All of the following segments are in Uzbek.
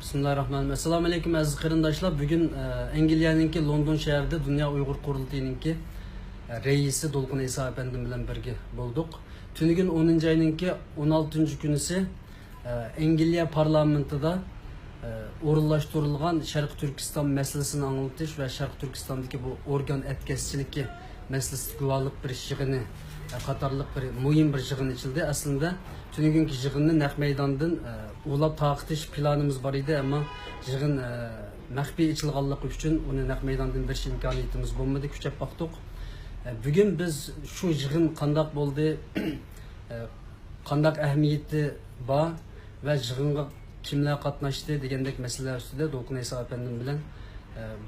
Bismillahirrahmanirrahim. Assalamu alaikum aziz qarindoshlar. Bugun Angliyaninki London shahrida Dunyo Uyg'ur qurultiyininki reisi Dolqin Isa efendim bilan birga bo'ldik. Tunigun 10 ayninki 16 kunisi Angliya parlamentida o'rinlashtirilgan Sharq Turkiston masalasini anglatish va Sharq Turkistondagi bu organ etkazchiligi masalasida guvohlik berish yig'ini qatorliq bir muhim bir yig'in ichildi. Aslında tunigungi yig'inni naq maydondan ulab taqitish planimiz bor edi, ammo yig'in maxfiy ichilganligi uchun uni naq maydondan berish imkoniyatimiz bo'lmadi, kuchab baqdik. Bugun biz shu yig'in qandoq bo'ldi, qandoq ahamiyati bor va yig'inga kimlar qatnashdi degandek masalalar ustida Dolqin Isa efendim bilan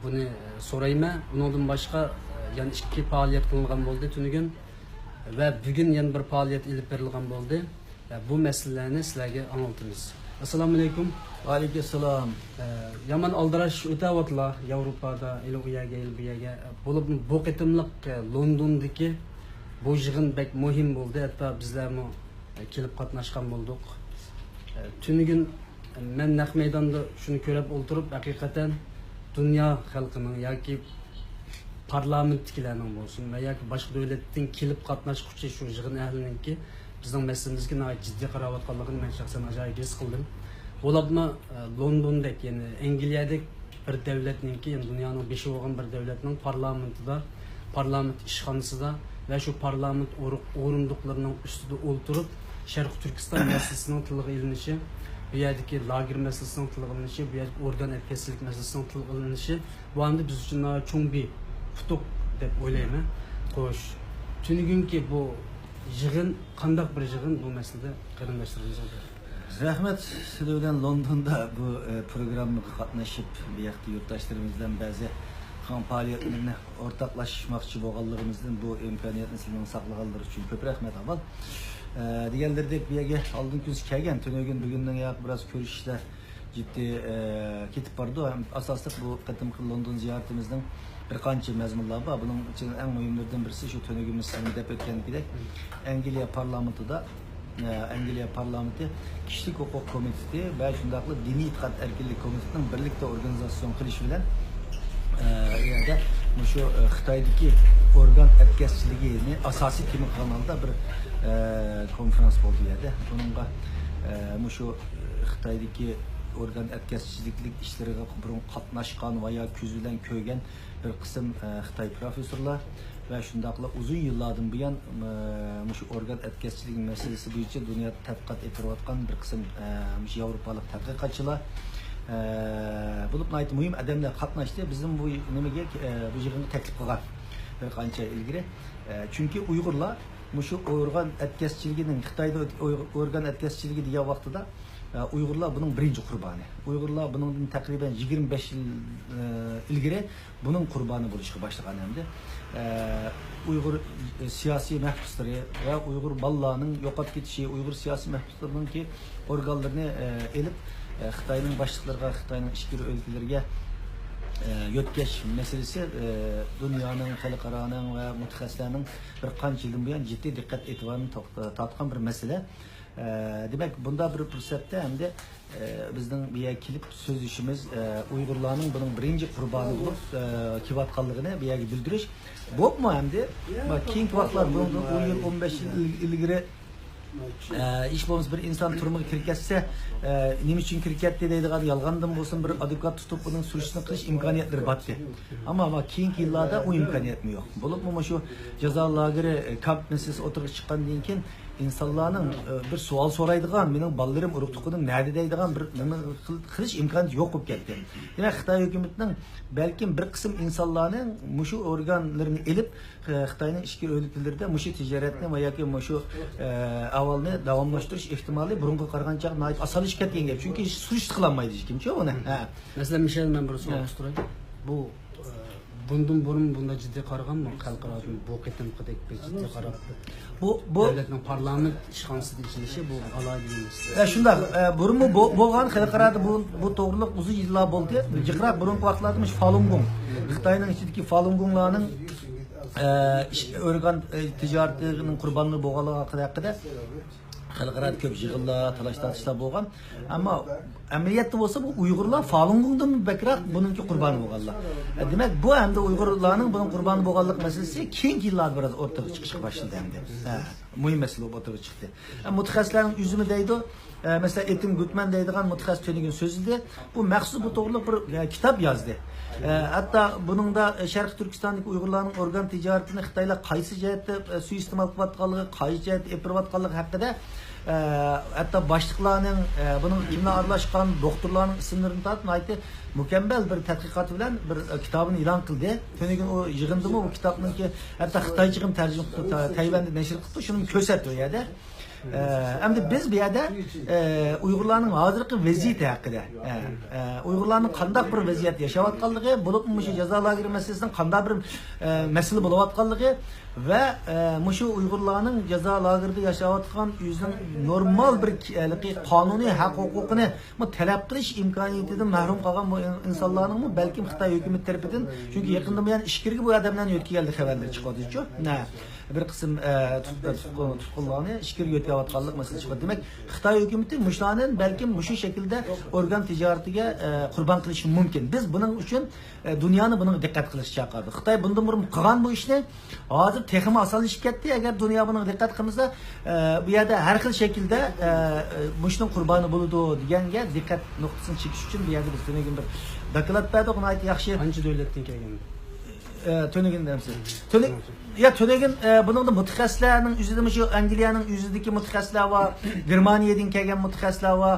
buni so'rayman. Undan boshqa yana ikki faoliyat qilingan bo'ldi tunigun va bugun yana bir faoliyat ilib berilgan bo'ldi. Bu masalalarni sizlarga anlatamiz. Assalomu alaykum. Va alaykum assalom. Yaman aldirash o'tayotlar Yevropada, Ilogiyaga, Elbiyaga. Bu qitimliq Londondagi bu yig'in bek muhim bo'ldi. Hatto bizlar ham kelib qatnashgan bo'ldik. Tunigun men naq maydonda shuni ko'rib o'tirib, haqiqatan dunyo xalqining yoki parlamentdagilarning bo'lsin va yoki boshqa davlatdan kelib qatnashuvchi shu yig'in ahlininki bizning masalamizga jiddiy qarayotganligini men shaxsan ajoyib his qildim. Bo'libmi Londondagi, ya'ni Angliyadagi bir davlatninki, ya'ni dunyoning beshi bo'lgan bir davlatning parlamentida, parlament ishxonasida va shu parlament o'rindiqlarining ustida o'tirib Sharq Turkiston masalasining tilga ilinishi, bu yerdagi lager masalasining tilga ilinishi, bu yerdagi organ etkazchilik masalasining tilga ilinishi bu endi biz uchun cho'ng bir futuq deb o'ylayman. Xo'sh, tunigunki bu yig'in qandaq bir yig'in bu masalada qarindoshlarimiz Rahmat, sizlar bilan Londonda bu programga qatnashib, bu yoqda yurtdoshlarimiz ba'zi faoliyatlarni o'rtoqlashmoqchi bo'lganligimizdan bu imkoniyatni sizlarning saqlaganligi uchun ko'p rahmat avval. Deganlaridek bu yerga oldin kunsi kelgan, tunugun bugundan biroz ko'rishishlar jiddiy ketib bordi. Asosli bu qatimqi London ziyoratimizning bir qancha mazmunlar bor. Buning ichida eng muhimlaridan birisi shu tunugimiz sizning deb o'tgandek Angliya parlamentida Angliya parlamenti Kishilik huquq komiteti va shundaqli diniy e'tiqod erkinlik komitetining birlikda organizatsiyon qilishi bilan yerda shu Xitoydagi organ etkazchiligini asosiy tema qilganda bir konferans bo'ldi yerda. Buningga shu Xitoydagi organ etkazchilik ishlariga burun qatnashgan va yo ko'z bilan ko'rgan bir qism Xitoy professorlar ve şundaqla uzun yıllardan buyon shu organ etkazchilik masalasi bo'yicha dunyoda tadqiqot etayotgan bir qism Yevropalik tadqiqotchilar bo'lib muhim odamlar qatnashdi. Bizim bu nimaga bu yig'inga taklif qilgan bir qancha ilgari. Chunki Uyg'urlar shu organ etkazchiligining Xitoyda organ etkazchiligi degan vaqtida Uyg'urlar bunun birinci qurboni. Uyg'urlar bunun takriben 25 yıl ilgari bunun qurboni bo'lishga boshlagan hamda Uyghur siyasi mahbusları ve Uyghur ballarının yo'qolib ketishi, Uyghur siyasi mahbuslarının ki organlarını elip Xitoyning başlıklarına, Xitoyning ichki o'lkalarga yötkeş meselesi dünyanın, xalqaroning ve mutaxassislarning bir qancha yildan buyon jiddiy diqqat e'tiborini tortgan bir mesele. Demek bunda bir fursatda hem de bizden bir yer kelip sözleşimiz Uygurlarning bunun birinci qurboni bo'lib kelayotganligini bir yerga bildirish. Bo'pmi hem de keyingi vaqtlar bundan 10-15 yil ilgari iş bo'lmasa bir insan turmuga kirib ketsa nima uchun kirib ketdi deydigan yolg'ondan bo'lsin bir advokat tutib uning surishini qilish imkoniyatlari bordi. Ammo keyingi yillarda u imkoniyat yo'q. Bo'libmi shu jazo lageri kamp meselesi o'tirib chiqqandan keyin insanların bir sual soraydigan, benim ballarım uruktuğunun nerede deydigan bir qilish imkoniyati yo'q bo'lib ketdi. Demak, Xitoy hukumatining belki bir qism insonlarning mushu organlarini elib Xitoyning ichki o'lkalarida mushu tijoratni va yoki mushu avalni davomlashtirish ehtimoli burunga qaragancha osonlashib ketgan gap. Chunki surish qilinmaydi hech kimchi uni. Masalan, Mishel men bir savol so'ray. Bu bundan burun bunda ciddi qaraganmi? Xalqaro bu qitimqidek bir ciddi qarab. Bu davlatning parlament ishxonasida ichilishi bu alohida emas. Shunda burunmi bo'lgan xalqarada bu to'g'riliq uzun yillar bo'ldi. Jiqroq burungi vaqtlarda Falun Gong, Xitoyning ichidagi Falun Gonglarning organ tijaretining qurbonlari bo'lganligi haqida xalqaro ko'p yig'inlar, talash-tortishlar bo'lgan. Ammo amaliyotda bo'lsa bu Uyg'urlar Falungondan bakroq buningki qurboni bo'lganlar. Demak, bu hamda Uyg'urlarning buning qurboni bo'lganlik masalasi keyingi yillar biroz o'rtaga chiqishga boshladi hamda. Muhim masala o'rtaga chiqdi. Mutaxassislarning üzümü deydi. Mesela Etim Gutman deydigan mutaxassis Tönigin sözüde bu maxsus bu to'g'riliq bir kitap yazdı. Hatta bunun da Şarkı Türkistan'daki Uygurlarning organ ticaretini Xitoylar qaysi jihatda suiiste'mol qilayotganligi, qaysi jihatda epirayotganligi haqida hatta başlıklarning bunun kimlar aralashgan doktorlarning ismlarini tatib aytdi. Mükemmel bir tadqiqot bilan bir kitabını e'lon qildi. Tönigin o yig'indimi bu kitobninki hatta Xitoycha ham tarjima qilib Tayvanda nashr qildi. Shuni ko'rsatdi u yerda. Endi biz bu yerda Uyg'urlarning hozirgi vaziyati haqida, Uyg'urlarning qanday bir vaziyat yashayotganligi, bo'lib mushu jazo lageri masalasining qanday bir masala bo'layotganligi va mushu Uyg'urlarning jazo lagerida yashayotgan o'zining normal bir qonuniy haq-huquqini talab qilish imkoniyatidan mahrum qolgan bu insonlarning balkim Xitoy hukumat tomonidan, chunki yaqinda bu ishkirga bu odamlarni yo'tkiganlik xabarlar chiqadi-ku. Bir qism tutqunlarni ishkirga yo'tayotganlik masalasi chiqadi. Demak, Xitoy hukumati mushlarning balkim mushu shaklda organ tijoratiga qurbon qilishi mumkin. Biz buning uchun dunyoni buning diqqat qilishga chaqirdik. Xitoy bundan burun qilgan bu ishni hozir texmi osonlashib ketdi. Agar dunyo buning diqqat qilmasa, bu yerda har xil shaklda mushning qurboni bo'ladi deganga diqqat nuqtasini chekish uchun bu yerda biz degan bir doklad berdik. Uni aytib yaxshi. Qancha davlatdan kelgan? Tönigin demsiz. Tönigin bunun da mutaxassislarning o'zida shu Angliyaning o'zidagi mutaxassislar va Germaniyadan kelgan mutaxassislar va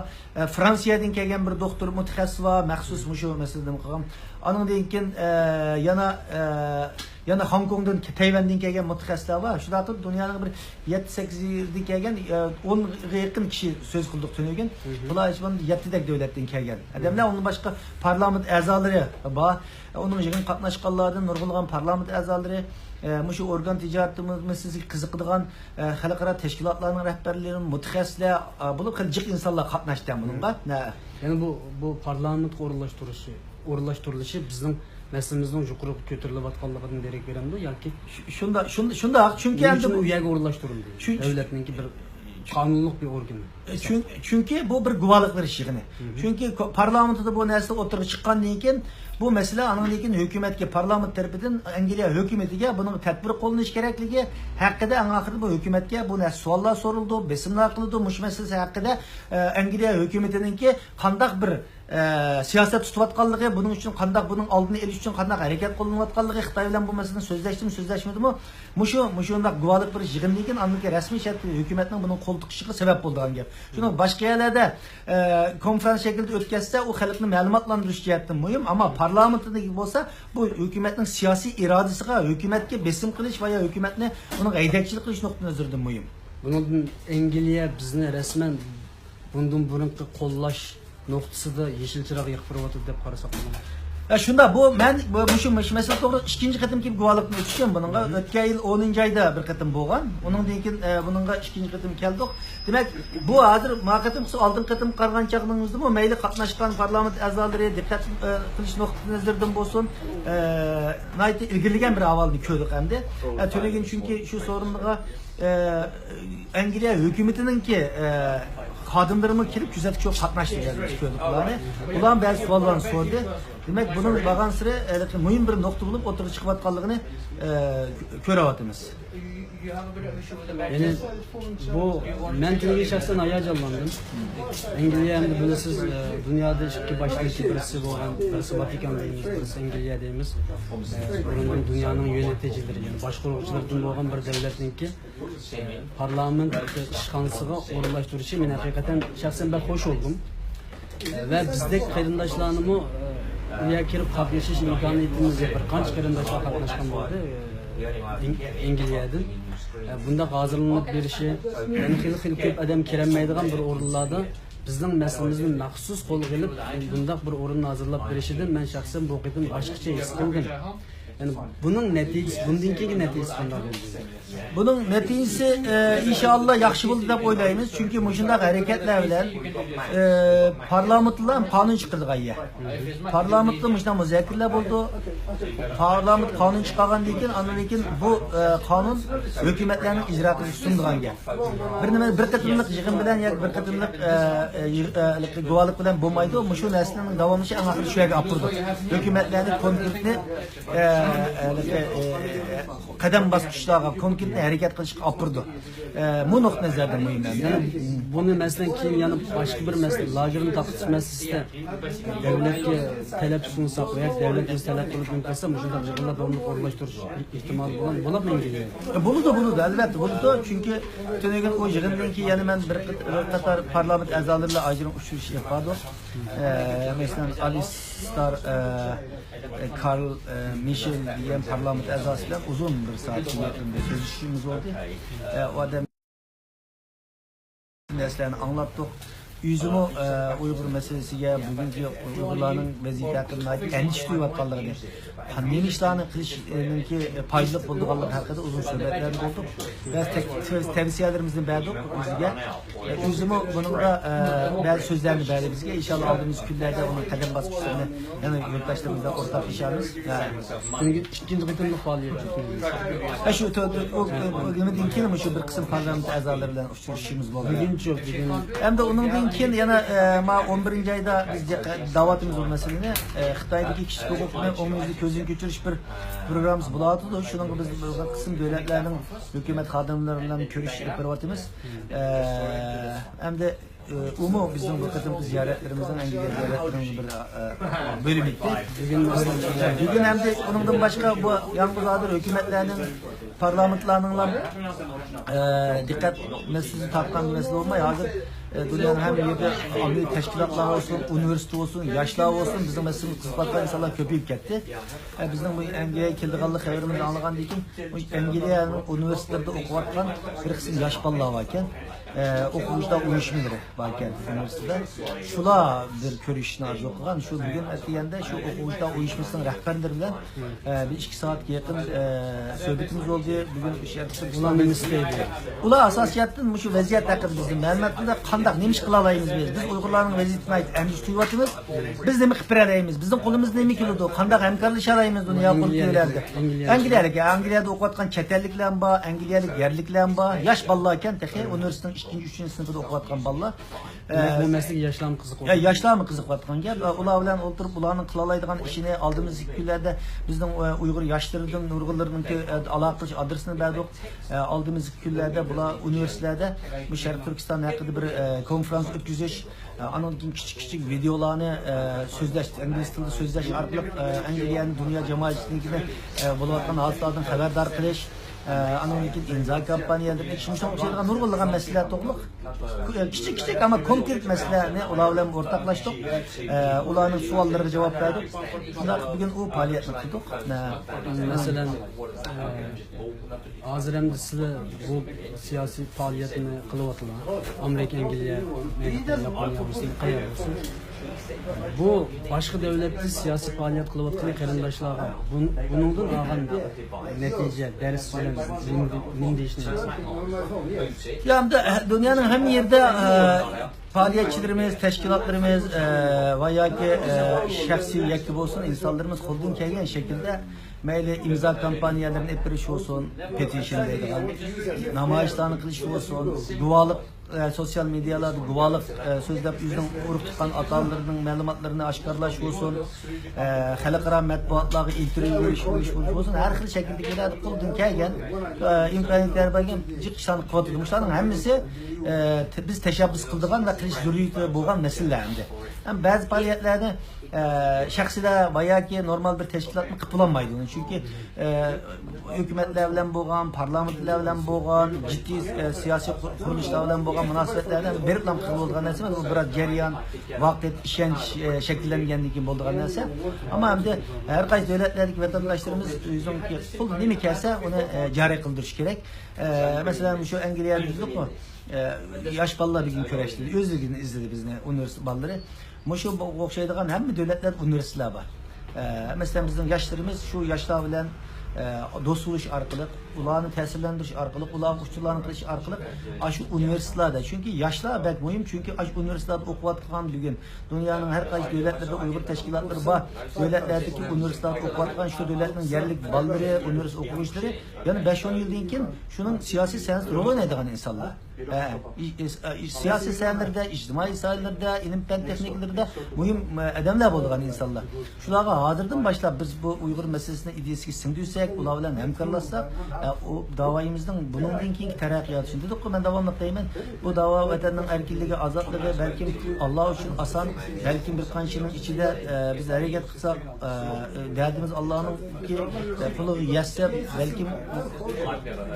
Fransiyadan kelgan bir doktor mutaxassis va maxsus shu masalada qilgan. Andan keyin yana Hong Kongdan, Tayvandan kelgan mutaxassislar va shular qilib dunyoning bir 7-8 yildan kelgan 10 ga yaqin kishi so'z qildik Tönigin. Bular hech 7 dak davlatdan kelgan. Adamlar onun başqa parlament a'zolari bor. Onun yig'in qatnashganlardan nurg'ulgan parlament a'zolari mushu organ ticareti meselesiga qiziqadigan xalqaro tashkilotlarning rahbarlari, mutaxassislar bo'lib jiq insonlar qatnashgan bunga. Yani bu parlament o'rinlashtirilishi bizning masalamizning yuqori ko'tarilayotganligidan derak beradi yoki shunda chunki endi u yerga o'rinlashtirildi. Davlatningki bir qonunliq bir organ. Chunki bu bir guvohlik berish yig'ini. Chunki parlamentda bu narsa o'tirib chiqqandan keyin bu masala anandan hukumatga parlament tarafidan Angliya hukumatiga buning tadbir qo'llanish kerakligi haqida oxirida bu hukumatga bu narsa savollar so'rildi, besimlar qilindi, mush masalasi haqida Angliya hukumatiningki qandaq bir siyosat tutayotganligi, buning uchun qandaq buning oldini olish uchun qandaq harakat qo'llanayotganligi, Xitoy bilan bu masalani so'zlashdimi? Shunday guvohlik berish yig'indan keyin Amerika rasmiy hukumatning buning qo'l tiqishiga sabab bo'lgan gap. Shuni boshqa yerlarda konferans shaklida o'tkazsa, u xalqni ma'lumotlantirish jihatdan muhim, ammo parlamentdagi bo'lsa, bu hukumatning siyosiy irodasiga, hukumatga besim qilish va hukumatni uning haydakchilik qilish nuqtai nazaridan muhim. Bundan Angliya bizni rasman bundan burungi qo'llash noktasida yeşil çırak yakıp deb qarasak bo'ladimi? Shunda bu men shu masala to'g'ri ikkinchi qatim kelib guvohlikni o'tishim buningga. O'tgan yil 10-oyda bir qatim bo'lgan. Uningdan keyin buningga ikkinchi qatim keldik. Demak, bu hozir maqatim oldin qatim qargan chaqningizda bu mayli qatnashgan parlament a'zolari diqqat qilish nuqtai nazaridan bo'lsin, nayt ilgirlagan bir avalni ko'rdik hamda. Tönigin chunki shu so'ringa Angliya hukumatiningki xodimlarimiz kelib kuzatib ko'p qatnashdilar ko'rdiqlarni. Ular ba'zi savollarni so'rdi. Demak, buning bag'an siri muhim bir nuqta bo'lib o'tirib chiqayotganligini ko'ryapmiz. Yani bu men Tönigin şahsen hayacanlandım. Angliya'da bilesiz dünyada iki başlıklı birisi olan, birisi Vatikan deyimiz, birisi Angliya deyimiz. Bunun dünyanın yöneticileri, yani başkuruculardan olan bir devletinki parlament işxanasıga o'rinlashtirishi men hakikaten şahsen ben hoş oldum. Ve bizdek qarindoshlarni u yerga kirib qatnashish imkoniyatimiz bir qancha qarindoshlar qatnashgan bo'ldi Angliyadan. Bunda hazırlanıp berişi, yani xil ko'p adam kelinmaydigan bir o'rinlarda bizning masalamizni maxsus qo'lga olib, bundaq bir o'rinni hazırlab berishidan men shaxsan bu qitim boshqacha his qildim. Yani bunun neticesi, bundan keyingi neticesi qanday bo'ldi? Bunun neticesi inşallah yaxşı bo'ldi deb o'ylaymiz. Chunki mushundaq harakatlar bilan parlamentdan qonun chiqargan. Parlamentda mushundaq muzokaralar bo'ldi. Parlament qonun chiqargandan keyin, andan keyin bu qonun hukumatlarning ijro qilish sundigan. Bir qatimliq yig'in bilan yoki bir qatimliq guvohlik bilan bo'lmaydi. Shu narsaning davomlashi eng oxiri shu yerga olib turdi. Hukumatlarning konkretni qadam bosqichlariga konkretni harakat qilishga olib turdi. Bu nuqta nazardan muhim. Buni masalan keyin yana boshqa bir masala, lagerni taqtish masalasida davlatga talab sunsak va davlat o'z talab qilib bo'lsa, shunday yig'inlar davomli o'rlashtirish ehtimoli bo'ladimi? Bo'ladi, albatta bo'ladi. Chunki tunagan o yig'indan keyin yana men bir qator parlament a'zolari bilan ajrim uchirish yapadi. Masalan Alistar Karl Michel degan parlament a'zosi bilan uzun bir soat so'zlashishimiz bo'ldi. O adam narsalarni anglatdik. Yüzümü Uygur meselesiga, bugungi Uygurlarning vaziyati haqida andish tuyayotganligini, qanday ishlarni qilishninki foydali bo'lganligi haqida uzun suhbatlar bo'ldi. Biz tavsiyalarimizni berdik o'ziga. Yüzümü buningda ba'zi so'zlarni berdi bizga. Inshaalloh oldingi kunlarda uni qadam bosqichlarini yana yurtdoshlar bilan o'rtoqlashamiz. Chunki ikkinchi qitimliq faoliyat. Shu o'g'limdan keyin shu bir qism parlament a'zolari bilan uchrashishimiz bo'ldi. Bugun Hamda uningdan keyin yana 11 ayda biz da'vatimiz bu masalani Xitoydagi kishilik huquqni ommaviy ko'zdan kechirish bir programmamiz bo'ladi. Shuning biz bir qism davlatlarning hukumat xodimlari bilan ko'rishib ko'ryapmiz. Hamda umumiy bizning bu qatimki ziyoratlarimizdan Angliya ziyoratlarimizning bir bölümü etti. Bugün hem de onundan başka bu yalnızlardır hükümetlerinin parlamentlarının dikkat meselesi tapkan bir mesele olmaya hazır. Dünyanın hem yerde ameli teşkilatlar olsun, üniversite olsun, yaşlar olsun bizim meselemiz kısıtlatkan insanlar köpüyüp gitti. Bizden bu Anglia'ya kildiğallık haberimizi anlayan değil ki Anglia'nın üniversitelerde okuvatkan bir kısım yaş ballağı varken okuyuşda uyuşmaları varken üniversitede şula bir körüşünü arzu okuyan şu bugün etiyende şu okuyuşda uyuşmasının rehberleri bilen bir 2 saat yakın söhbetimiz oldu. Bugün ulan ministriydi. Ular asasiyatten şu vaziyet hakkında bizim memleketinde kandak neymiş kılalayımız biz Uygurların vaziyetine ait endişe duyuyoruz. Biz de mi kıpırlayımız? Bizim kolumuz ne mi kilodu? Kandak hemkarlı şarayımız dünya politiklerinde. Anglia'da okuyatkan çetellikler var, Anglia'da yerlikler var. Yaş ballayken tehe üniversitenin 2. 3. sınıfında okuyatkan ballar. Bu meslek yaşlar mı kızık oldu? Yaşlar mı kızık vatkan gel. Ular bilen oturup ularının kılalaydıgan işini aldığımız hikâyelerde bizden Uygur yaşlarının, Uygurlarının alakalı adresini verdik. Aldığımız hikâyelerde bular üniversitelerde bu Şarkı Türkistan hakkında bir konferans ötküzüş. Anadolu'nun küçük videolarını sözleşti, İngiliz tilde sözleşti. Artık Anglia'nın dünya cemaatçiliğine bulatkan halklardan haberdar kılış. Anadolu'nun imza kampanyaları, şimdi şeylerden nurgulagan meseleler topluluk. Küçük ama konkret meselelerine ularla ortaklaştık. Ularının suallarına cevap verdik. Bugün o faaliyetini kıldık. Mesela hazır hem de size bu siyasi faaliyetini kılıvatılan Amerika, Angliya, Japonya olsun, Kaya olsun. Bu başka devletli siyasi faaliyet kılıvatılan karindaşlarga bunundan ağan netice, ders bilen ne değiştiğiniz? Yani dünyanın hem yerde faaliyetçilerimiz, teşkilatlarımız veya ki şahsi yakıp olsun insanlarımız kolduğun kelgen şekilde meyli imza kampanyalarının hep bir iş olsun, petition'daydı, namayişlerini kılıç olsun, dualık sosyal medyalarda guvalık sözlep yüzden uruk tutan atalarının malumatlarını aşkarlaş olsun, halkara matbuatlarga intervyu veriş olsun, her xil şekilde geladi kıldın kelgen imkaniyetler bagın jiqşan qotulmuşların hemmisi biz teşebbüs kıldıgan ve qilish zurriyeti bo'lgan meselelerdi. Hem bazı faaliyetlerde şahsiler bayağı ki normal bir teşkilat mı kıpılanmaydı onu çünkü hükümetler bilen bo'lgan, parlamentler bilen bo'lgan, ciddi siyasi kuruluşlar bilen bo'lgan münasebetlerden berip nam kıl bo'lgan narsa emas, bu biraz jarayon, vaqt, ishonch shakllangandan keyin bo'lgan narsa. Ama hem de her qaysi davlatlardagi vatandaşlarımız o'zingki pul nima kelsa uni joriy qildirish kerak. Mesela şu Angliyada dedik-ku, yosh bolalar bir gün köreşti, o'zligini izledi bizni universitet bolaları. Şu o'xshaydigan hamma davlatlarda universitetlar bor. Mesela bizim yaşlarımız şu yaşlar bilen dost oluş arkalık, ulağını tesirlendiriş arkalık, ulağın uççularını kılış arkalık aşı üniversitelerde. Çünkü yaşlar bek mühim çünkü aşı üniversitelerde okuvatkan bugün dünyanın her kayıt devletlerde Uygur teşkilatları var. Devletlerdeki üniversitelerde okuvatkan şu devletlerin yerlik balları, üniversite okuyuşları yani 5-10 yıldan keyin şunun siyasi siyasi rol oynaydigan insanlar. Siyasi sahalarda, ictimai sahalarda, ilim fen tekniklerinde mühim adamlar bo'lgan insanlar. Shularga hozirdan boshlab biz bu Uyg'ur meselesini ideyasiga singdirsak, ular bilan hamkorlashsak, o davoyimizning bundan keyingi taraqqiyoti shunday dedik, men davomli deyman. Bu davo vatanning erkinligi, ozodligi balkim Alloh uchun oson, balkim bir qanchaning ichida biz harakat qilsak, dardimiz Allohninki puli yetsa, balkim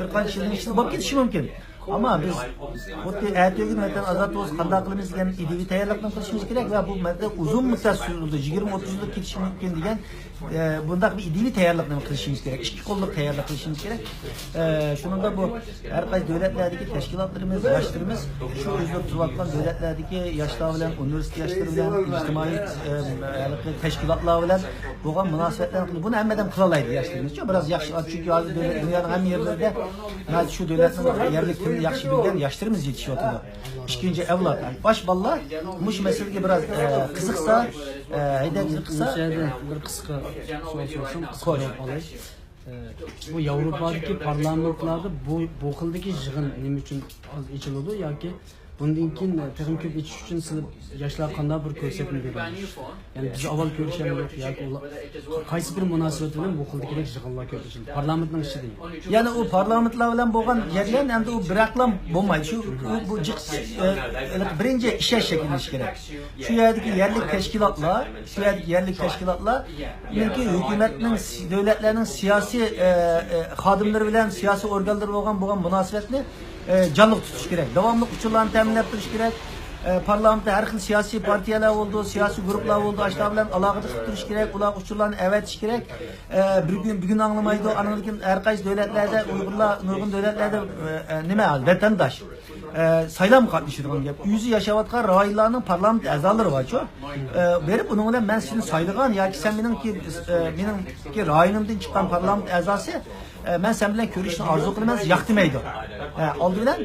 bir qanchaning ichida bo'lib ketishi mumkin. Ama biz bu ertegi metten azat olsun kanda kılımız yani idevi tayarlıktan kılışımız gerek ve bu metten uzun müddet sürüldü. 20-30 yıllık gidişim mümkün diyen bunda bir idevi tayarlıktan kılışımız gerek. İki kolluk tayarlık kılışımız gerek. Şunun da bu her kayıt devletlerdeki teşkilatlarımız, yaşlarımız şu özgür tutulan devletlerdeki yaşlar bilen, üniversite yaşları bilen, içtimai teşkilatlar bilen bu münasebetler kılıyor. Bunu emmeden kılalaydı yaşlarımız. Biraz yaşlı çünkü dünyanın hem yerlerinde şu devletin yerlik yaxshi bilgan yoshlarimiz yetishyapti. İkinci evlat, baş ballar mush masalaga biraz qiziqsa, haydab qilsa, bir qisqa savol olay. Bu Yevropadagi parlamentlarda bu xildagi yig'in nima uchun ichiladi yoki bundan keyin texnik ko'p ichish uchun sizlar yoshlar qanday bir ko'rsatma beradi? Ya'ni biz avval ko'rishgan yo'q yoki ular qaysi bir munosabat bilan bu xildagi yig'inlar ko'p ichiladi. Parlamentning ichida. Yani o parlamentlar bilan bo'lgan yerlar endi u biraqlam bo'lmaydi. Shu bu birinchi ishlash shakllanishi kerak. Shu yerdagi yerlik teşkilatlar, şu yerdagi yerlik teşkilatlar yoki hukumatning, davlatlarning siyosiy xodimlari bilan siyosiy organlar bo'lgan munosabatni canlı tutuş gerek. Devamlı uçurlarını temin ettiriş gerek. Parlamentte her xil siyasi partiyalar oldu, siyasi gruplar oldu, aşağı bilen alakadar tutuş gerek. Ular uçurlarını evetiş gerek. Bir gün anlamaydı. Anladıkken her kayıs devletlerde, Uygurlar, nurgun devletlerde nime hal? Vatandaş. Saylam katmışırdım. Yüzü yaşavatkan raylarının parlament azaları var çok. Verip onunla ben seni saylıgan ya ki sen benim ki rayınımdan çıkan parlament azası ben sen bilen görüşünü arzu kılmaz yaktımaydı. Oldu bilen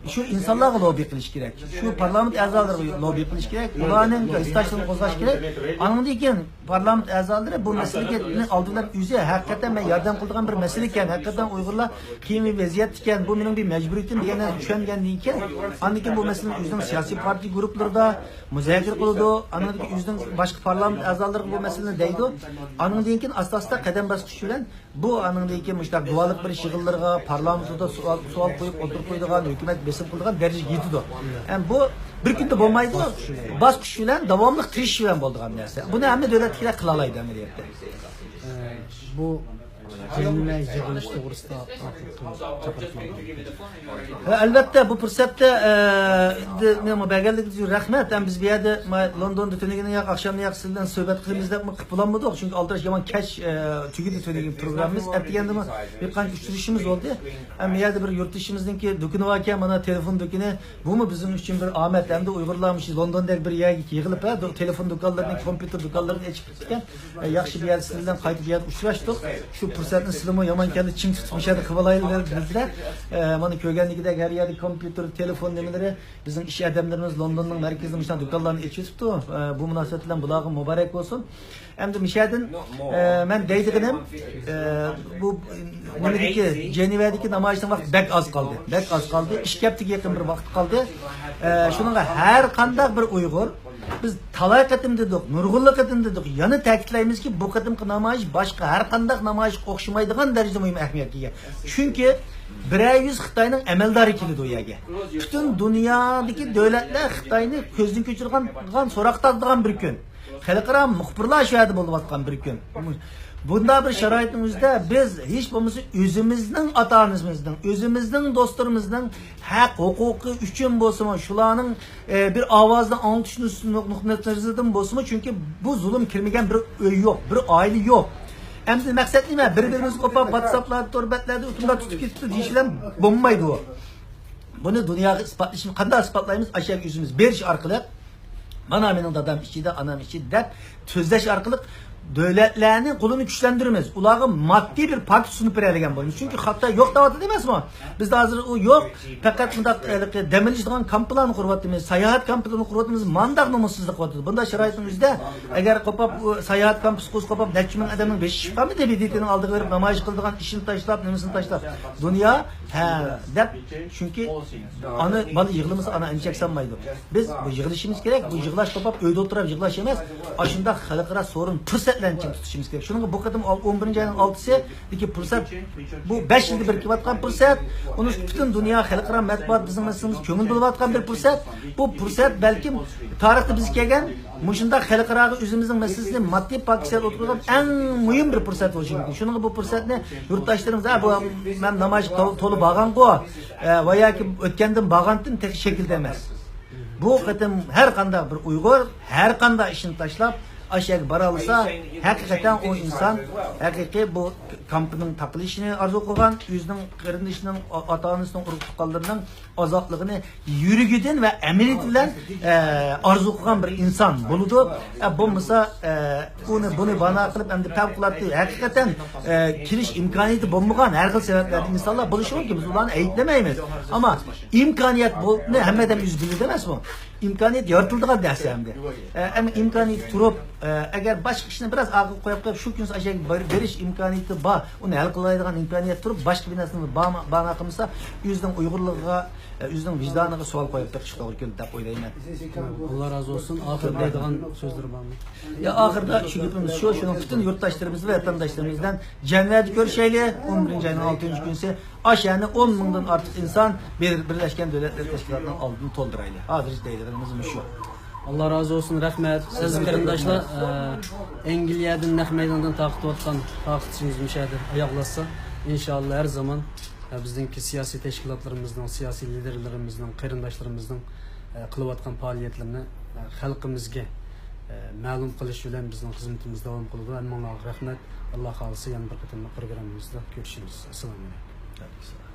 şu insanlarla lobi kılış gerek. Şu parlament azaları lobi kılış gerek. Ulanın istasyonu kozlaş gerek. Anladıyken parlament azaları bu meselelerini aldılar yüze hakikaten ben yardım kıldığım bir meseleyken hakikaten Uygurlar kimi vaziyet iken bu benim bir mecburiyetim diyene düşüngen deyken anladıyken bu meselenin yüzden siyasi parti gruplarda müzakere kıldı. Anladıyken yüzden başka parlament azaları bu meselene değdi. Anladıyken asla kadem basmış bilen bu anladıyken işte dualık bir şıgıllarga parlamentoda sual koyup oturup koyduğun hükümet besim kıldığı derece yedi. Yani bu bir günde bulmaydı. Basmış bilen devamlı triş bilen bulduğun derse. Bunu hem de devletkiler kılalaydı ameliyette. Bu Cemile yığılış doğrusunda elbette bu fırsatta belgelik rahmet. Yani biz bir yerde London'da töneginin yak akşamını yaksıldan sohbet kılımızda kıpılanmadık. Çünkü aldırış yaman keş tüküdü tönegin programımız. Ertegen mi birkaç uçuruşumuz oldu. Yani bir yerde bir yurt dışımızdan ki dükünü varken bana telefon dükünü bu mu bizim için bir Ahmet hem de Uygurlarmışız. London'da bir yere yığılıp telefon dükkanlarının, kompüter dükkanlarının çıktıkken yakşı bir yer sizden kayıt bir yer uçuraştık. Şu fırsatın sılımı yaman kendi çim tutmuş ya da kıvalaylılar dediler. Bana köygenlikte her yerde kompüter, telefon demeleri bizim iş adamlarımız London'un merkezinde dükkanlarını içi tuttu. Bu münasebetle bulağın mübarek olsun. Hem de müşahedin ben deydiğim bu Nemedeki Cenevre'deki namazdan vakit bek az kaldı. Bek az kaldı. İşkeptik yakın bir vakit kaldı. Şununla her kandak bir Uygur biz talay qatım dedik, nurgullu qatım dedik. Yani ta'kidlaymiz ki bu qatımki namoyish başka her kandak namoyish o'xshamaydigan darajada muhim ahamiyatga ega. Chunki 100 Xitoyning amaldori keldi u yerga. Butun dunyodagi davlatlar Xitoyni ko'zdan kechirgan, so'roqtadigan bir kun. Xalqaro muxbirlar shu yerda bo'layotgan bir kun. Bunda bir şaraitimizde biz hiç bo'lmasa özümüzün ata-onamizning, özümüzün dostlarımızın hak hukuku üçün bo'lsin, shularning bir ovozini anglitishni nuqtasidan bo'lsin, çünkü bu zulüm kirmagan bir uy yo'q, bir aile yo'q. Endi maqsad nima? Bir-birimizni o'pib WhatsApp'larda, torbatlarda o'tirib tutib ketdi deyishlar bo'lmaydi u. Buni dunyoga isbotlashni qanday isbotlaymiz? Aşağı yüzümüz berish orqali mana mening dadam ichida, anam ichida deb so'zlash orqali devletlerini kolunu güçlendirmemiz, ularga maddi bir paket sunup verilgen bo'lamiz. Çünkü hatta yok davatı demezmi? Bizde hazır o yok. Fakat bunda demircidigan kamplarını kuruvatımız, sayahat kamplarını kuruvatımız, mandak nomussuzluk vatıdı. Bunda şaraitimizde eğer kopap sayahat kampısı koz kopap neçmin adamın 5 şifa mı debidiyetini aldığı verip namayiş kıldığın işini taşlap, nemesini taşlap. Dünya dep çünkü anı balı yığılımızı ana ençek sanmaydı. Biz bu yığılışımız gerek, bu yığılaş kopap öyde oturup yığılaş yemez. Aşında halkara sorun fırsatlanıcı tutuşumuz gerek. Şunun bu kadın 11. ayının 6'sı iki fırsat bu 5 yılda bir kivatkan fırsat. Onu bütün dünya halkara matbuat bizim meselemiz kömür buluvatkan bir fırsat. Bu fırsat belki tarihte biz kelgen muşunda halkara özümüzün meselesini maddi pakisel oturulan en mühim bir fırsat olacak mümkün. Şunun bu fırsat ne? Yurttaşlarımız bu ben namaz tolu bağan ko veya ki ötkenden bağantın tek şekilde emez. Bu kadın her kanda bir Uygur her kanda işini taşlap aşağı baralsa hakikaten o insan hakiki bu kampının takılışını arzu koyan yüzünün kırındışının ata-anasının uruk-tukallarının azaklığını yürügüden ve emeliyetinden arzu koyan bir insan buludu. Bu mesela bunu bana kılıp hem de fevkulattı. Hakikaten kiriş imkaniyeti bulmayan her kıl sebeplerden insanlar buluşur ki biz ulanı eğitlemeyiz. Ama imkaniyet bu ne hem de üzgünü demez mi? İmkaniyet yaratıldığı dersemde. Ama imkaniyet turup eğer başka kişinin biraz ağır koyup şu gün aşağı veriş imkaniyeti var. Onu el kolaydıgan imkaniyet turup başka bir nesinin bağına akımsa yüzden Uygurluğa, yüzden vicdanına sual koyup çıkışta doğru geldi deyip oylayayım. Allah razı olsun. Ahir deydigan sözleri var mı? Ya ahırda şu güpümüz şu, şunun bütün yurttaşlarımız ve vatandaşlarımızdan cemiyet görüşeyle 11. ayının 6. günse aşağıya 10 mindən artık insan Birleşken Devletler Teşkilatı'nın aldığını tolduraylı. Adres deydiğimiz şu. Allah razı olsun, rahmet. Siz qarindoshlar Angliyadan naq maydondan taqib otgan taqibçimiz müşahede ayaqlasa inşallah her zaman bizdeki siyasi teşkilatlarımızdan, siyasi liderlerimizden, qarindoshlarımızdan qilib atgan faoliyatlarni xalqimizga ma'lum qilish bilan bizning xizmatimiz davom qiladi. Hammaga rahmat. Alloh xolisa yana bir qator programmamizda ko'rishamiz. Assalomu alaykum.